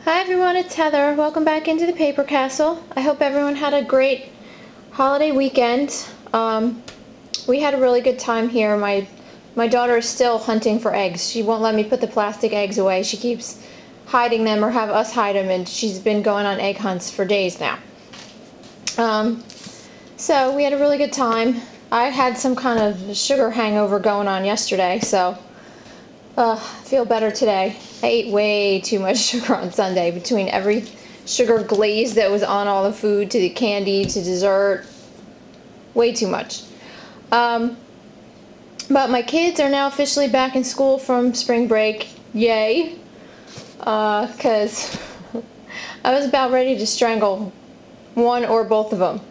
Hi everyone, it's Heather. Welcome back into the Paper Castle. I hope everyone had a great holiday weekend. We had a really good time here. My daughter is still hunting for eggs. She won't let me put the plastic eggs away. She keeps hiding them or have us hide them, and she's been going on egg hunts for days now. So we had a really good time. I had some kind of sugar hangover going on yesterday, so I feel better today. I ate way too much sugar on Sunday, between every sugar glaze that was on all the food, to the candy, to dessert. Way too much. But my kids are now officially back in school from spring break. Yay! Because I was about ready to strangle one or both of them.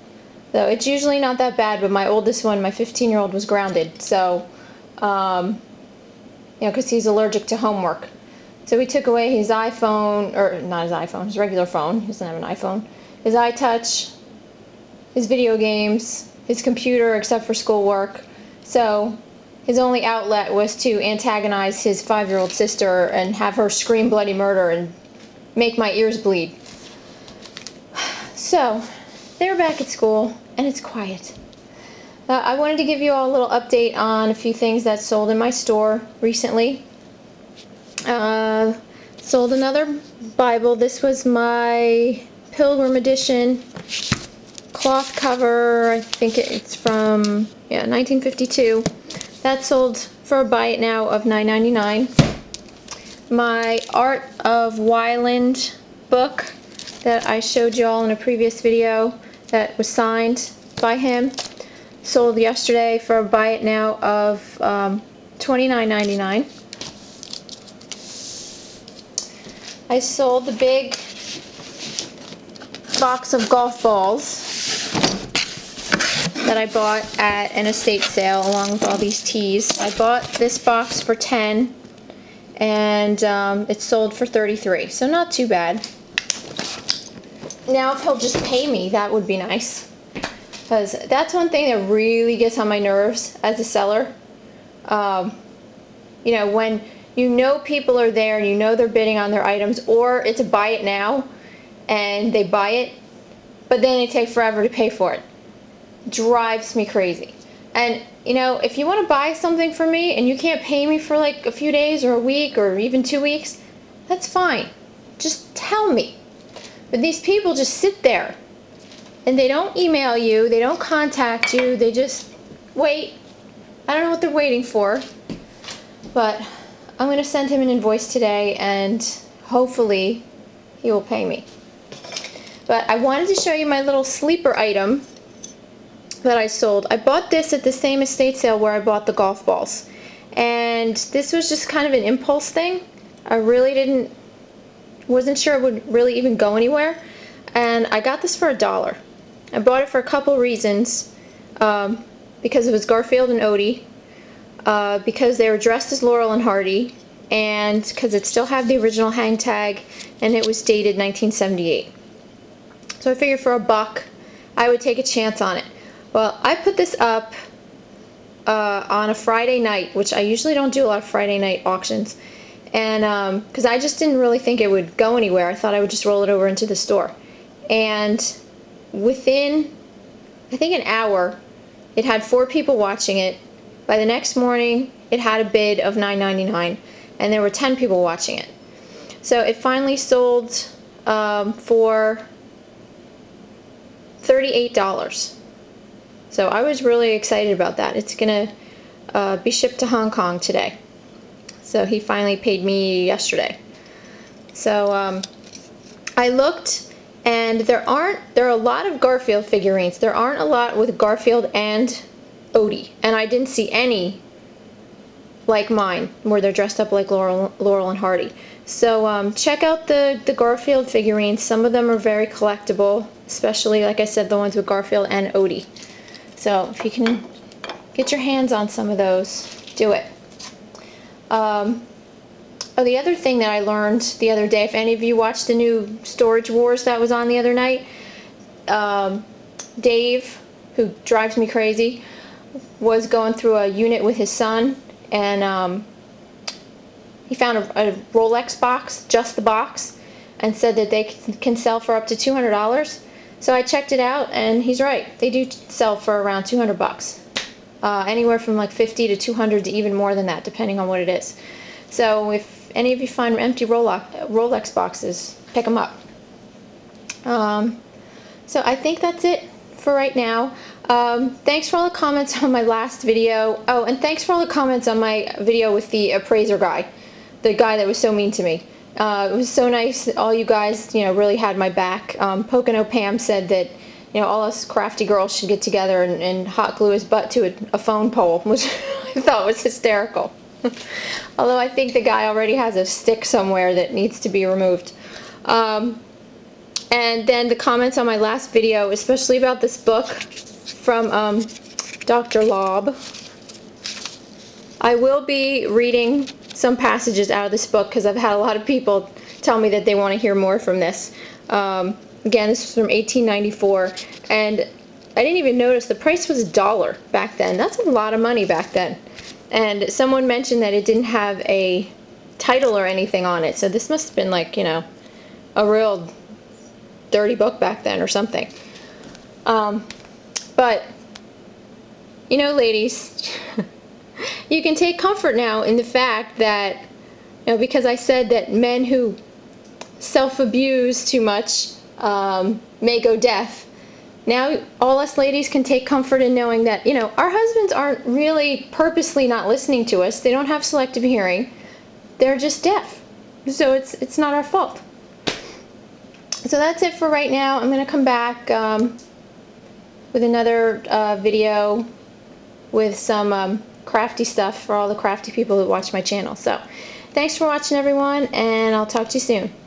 So it's usually not that bad, but my oldest one, my 15-year-old, was grounded. So, because he's allergic to homework. So we took away his iPhone, or not his iPhone, his regular phone. He doesn't have an iPhone. His iTouch, his video games, his computer, except for schoolwork. So his only outlet was to antagonize his 5-year-old sister and have her scream bloody murder and make my ears bleed. So they're back at school, and it's quiet. I wanted to give you all a little update on a few things that sold in my store recently. Sold another Bible. This was my Pilgrim edition cloth cover. I think it's from 1952. That sold for a buy it now of $9.99. My Art of Wyland book that I showed you all in a previous video that was signed by him sold yesterday for a buy it now of $29.99. I sold the big box of golf balls that I bought at an estate sale along with all these tees. I bought this box for $10 and it sold for $33, so not too bad. Now if he'll just pay me, that would be nice, because that's one thing that really gets on my nerves as a seller. When you know people are there and you know they're bidding on their items, or it's a buy it now and they buy it, but then they take forever to pay for it. Drives me crazy. And if you want to buy something from me and you can't pay me for like a few days or a week or even 2 weeks, that's fine. Just tell me. But these people just sit there and they don't email you, they don't contact you, they just wait. I don't know what they're waiting for, but I'm going to send him an invoice today and hopefully he will pay me. But I wanted to show you my little sleeper item that I sold. I bought this at the same estate sale where I bought the golf balls. And this was just kind of an impulse thing. I really wasn't sure it would really even go anywhere. And I got this for $1. I bought it for a couple reasons. Because it was Garfield and Odie. Because they were dressed as Laurel and Hardy, and because it still had the original hang tag, and it was dated 1978. So I figured for $1 I would take a chance on it. Well, I put this up on a Friday night, which I usually don't do a lot of Friday night auctions, and because I just didn't really think it would go anywhere. I thought I would just roll it over into the store, and within I think an hour it had 4 people watching it. By the next morning, it had a bid of $9.99, and there were 10 people watching it. So it finally sold for $38. So I was really excited about that. It's going to be shipped to Hong Kong today. So he finally paid me yesterday. So I looked, and there are a lot of Garfield figurines. There aren't a lot with Garfield and Odie, and I didn't see any like mine where they're dressed up like Laurel and Hardy. So check out the Garfield figurines. Some of them are very collectible, especially, like I said, the ones with Garfield and Odie. So if you can get your hands on some of those, do it. The other thing that I learned the other day, if any of you watched the new Storage Wars that was on the other night, Dave, who drives me crazy, was going through a unit with his son, and he found a Rolex box, just the box, and said that they can sell for up to $200. So I checked it out, and he's right. They do sell for around 200 bucks. Anywhere from like 50 to 200 to even more than that, depending on what it is. So if any of you find empty Rolex boxes, pick them up. So I think that's it for right now. Thanks for all the comments on my last video. Oh, and thanks for all the comments on my video with the appraiser guy, the guy that was so mean to me. It was so nice. All you guys, really had my back. Pocono Pam said that, all us crafty girls should get together and hot glue his butt to a phone pole, which I thought was hysterical. Although I think the guy already has a stick somewhere that needs to be removed. And then the comments on my last video, especially about this book from Dr. Lob. I will be reading some passages out of this book because I've had a lot of people tell me that they want to hear more from this. Again, this is from 1894, and I didn't even notice the price was $1 back then. That's a lot of money back then. And someone mentioned that it didn't have a title or anything on it, so this must have been like, a real dirty book back then or something. But, ladies, you can take comfort now in the fact that, because I said that men who self-abuse too much may go deaf. Now all us ladies can take comfort in knowing that, our husbands aren't really purposely not listening to us. They don't have selective hearing. They're just deaf. So it's not our fault. So that's it for right now. I'm going to come back with another video with some crafty stuff for all the crafty people that watch my channel. So thanks for watching, everyone, and I'll talk to you soon.